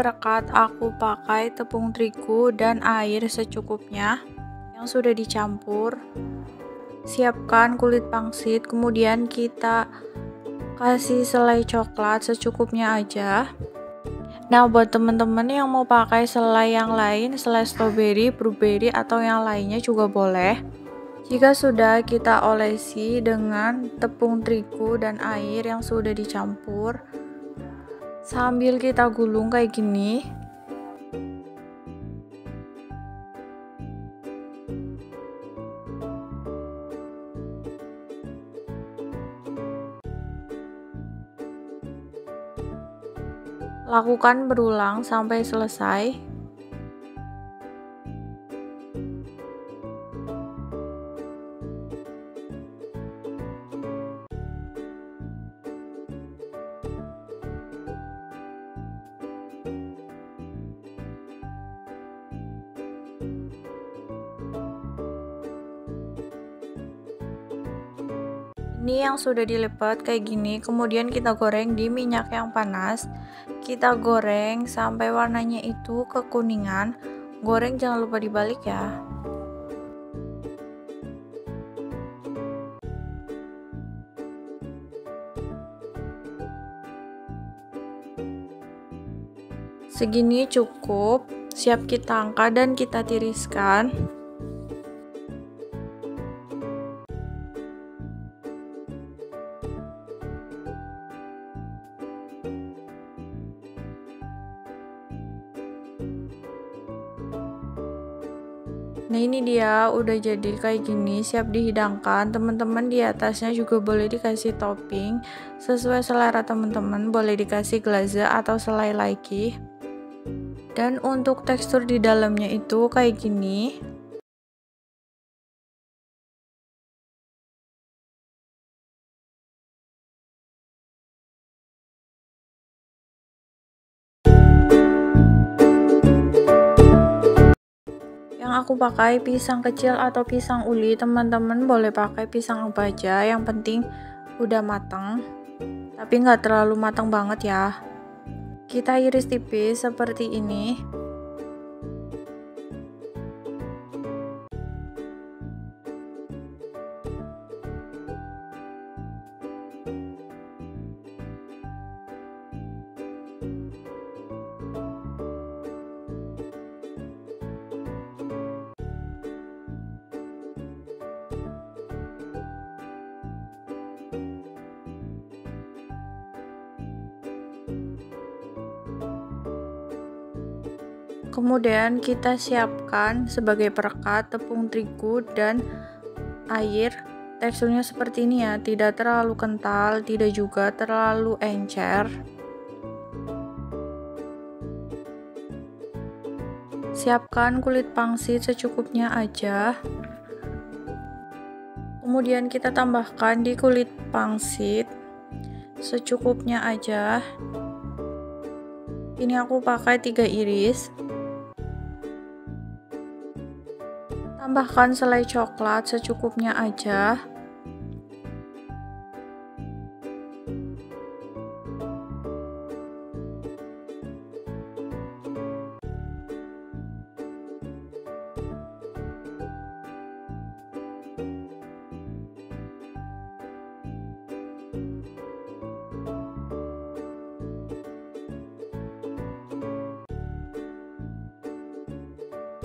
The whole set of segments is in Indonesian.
perekat, aku pakai tepung terigu dan air secukupnya yang sudah dicampur. Siapkan kulit pangsit, kemudian kita kasih selai coklat secukupnya aja. Nah, buat teman-teman yang mau pakai selai yang lain, selai strawberry, blueberry, atau yang lainnya juga boleh. Jika sudah, kita olesi dengan tepung terigu dan air yang sudah dicampur sambil kita gulung kayak gini. Lakukan berulang sampai selesai. Ini yang sudah dilipat kayak gini, kemudian kita goreng di minyak yang panas. Kita goreng sampai warnanya itu kekuningan. Goreng jangan lupa dibalik ya. Segini cukup, siap kita angkat dan kita tiriskan. Nah, ini dia udah jadi kayak gini, siap dihidangkan. Teman-teman di atasnya juga boleh dikasih topping sesuai selera teman-teman, boleh dikasih glaze atau selai lagi. Dan untuk tekstur di dalamnya itu kayak gini. Yang aku pakai pisang kecil atau pisang uli, teman-teman boleh pakai pisang apa aja, yang penting udah matang, tapi nggak terlalu matang banget ya. Kita iris tipis seperti ini. Kemudian kita siapkan sebagai perekat tepung terigu dan air. Teksturnya seperti ini ya, tidak terlalu kental, tidak juga terlalu encer. Siapkan kulit pangsit secukupnya aja. Kemudian kita tambahkan di kulit pangsit secukupnya aja. Ini aku pakai 3 iris. Tambahkan selai coklat secukupnya aja.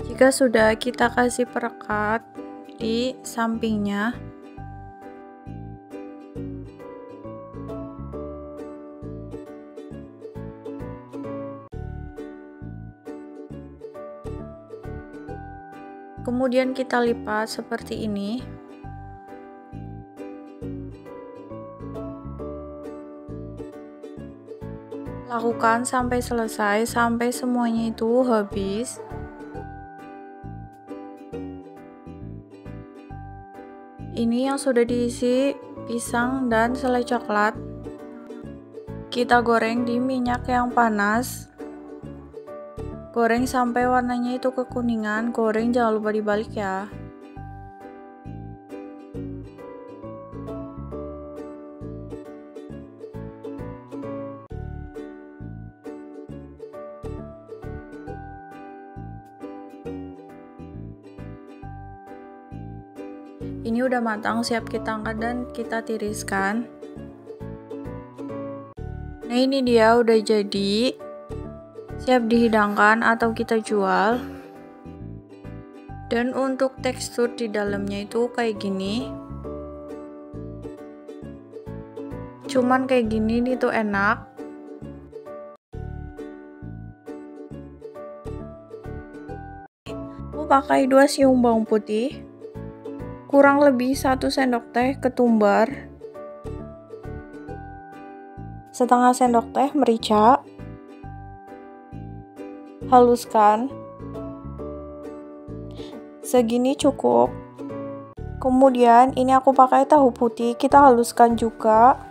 Jika sudah, kita kasih perekat di sampingnya. Kemudian kita lipat seperti ini. Lakukan sampai selesai, sampai semuanya itu habis. Ini yang sudah diisi pisang dan selai coklat. Kita goreng di minyak yang panas. Goreng sampai warnanya itu kekuningan. Goreng jangan lupa dibalik ya. Ini udah matang, siap kita angkat dan kita tiriskan. Nah, ini dia udah jadi, siap dihidangkan atau kita jual. Dan untuk tekstur di dalamnya itu kayak gini. Cuman kayak gini nih tuh enak. Aku pakai 2 siung bawang putih, kurang lebih 1 sendok teh ketumbar, setengah sendok teh merica, haluskan, segini cukup. Kemudian ini aku pakai tahu putih, kita haluskan juga.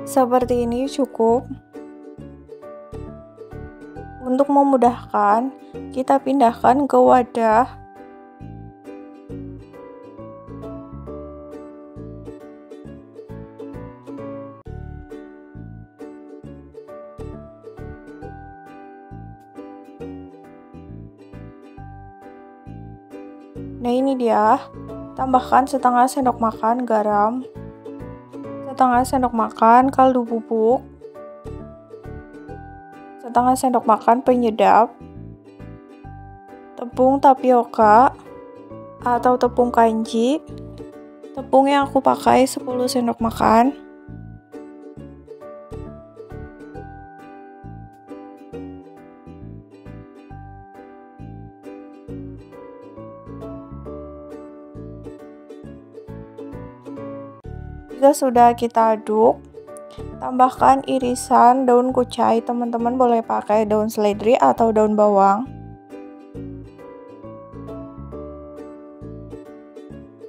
Seperti ini cukup. Untuk memudahkan, kita pindahkan ke wadah. Nah, ini dia. Tambahkan setengah sendok makan garam, setengah sendok makan kaldu bubuk, setengah sendok makan penyedap, tepung tapioka atau tepung kanji. Tepung yang aku pakai 10 sendok makan. Jika sudah kita aduk, tambahkan irisan daun kucai. Teman-teman boleh pakai daun seledri atau daun bawang.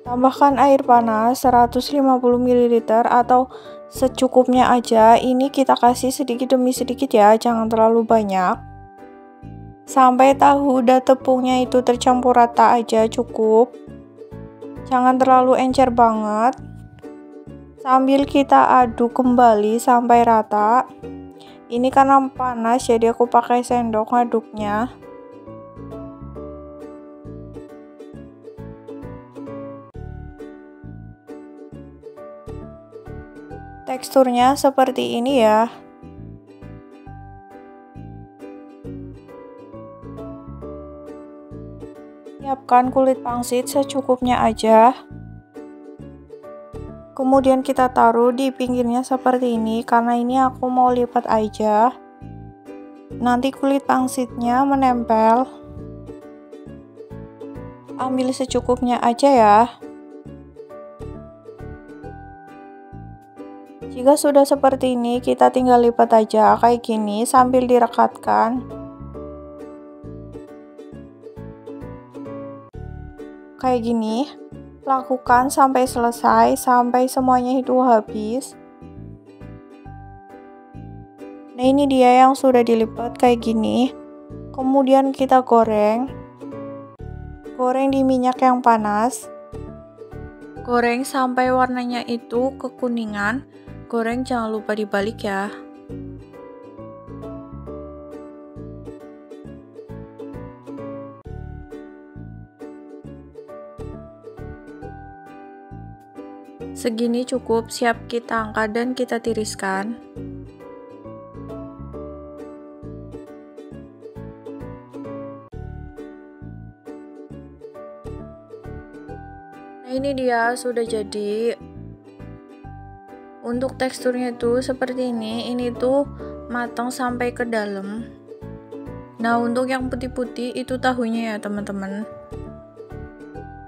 Tambahkan air panas 150 ml atau secukupnya aja. Ini kita kasih sedikit demi sedikit ya, jangan terlalu banyak. Sampai tahu dan tepungnya itu tercampur rata aja cukup. Jangan terlalu encer banget. Sambil kita aduk kembali sampai rata. Ini karena panas jadi aku pakai sendok ngaduknya. Teksturnya seperti ini ya. Siapkan kulit pangsit secukupnya aja. Kemudian kita taruh di pinggirnya seperti ini, karena ini aku mau lipat aja. Nanti kulit pangsitnya menempel. Ambil secukupnya aja ya. Jika sudah seperti ini, kita tinggal lipat aja kayak gini sambil direkatkan. Kayak gini. Lakukan sampai selesai, sampai semuanya itu habis. Nah, ini dia yang sudah dilipat kayak gini. Kemudian kita goreng. Goreng di minyak yang panas. Goreng sampai warnanya itu kekuningan. Goreng jangan lupa dibalik ya. Segini cukup, siap kita angkat dan kita tiriskan. Nah, ini dia sudah jadi. Untuk teksturnya tuh seperti ini tuh matang sampai ke dalam. Nah, untuk yang putih-putih itu tahunya ya teman-teman.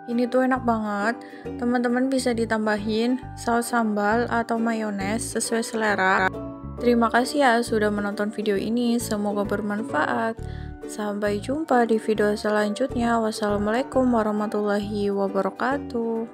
Ini tuh enak banget. Teman-teman bisa ditambahin saus sambal atau mayones sesuai selera. Terima kasih ya sudah menonton video ini. Semoga bermanfaat. Sampai jumpa di video selanjutnya. Wassalamualaikum warahmatullahi wabarakatuh.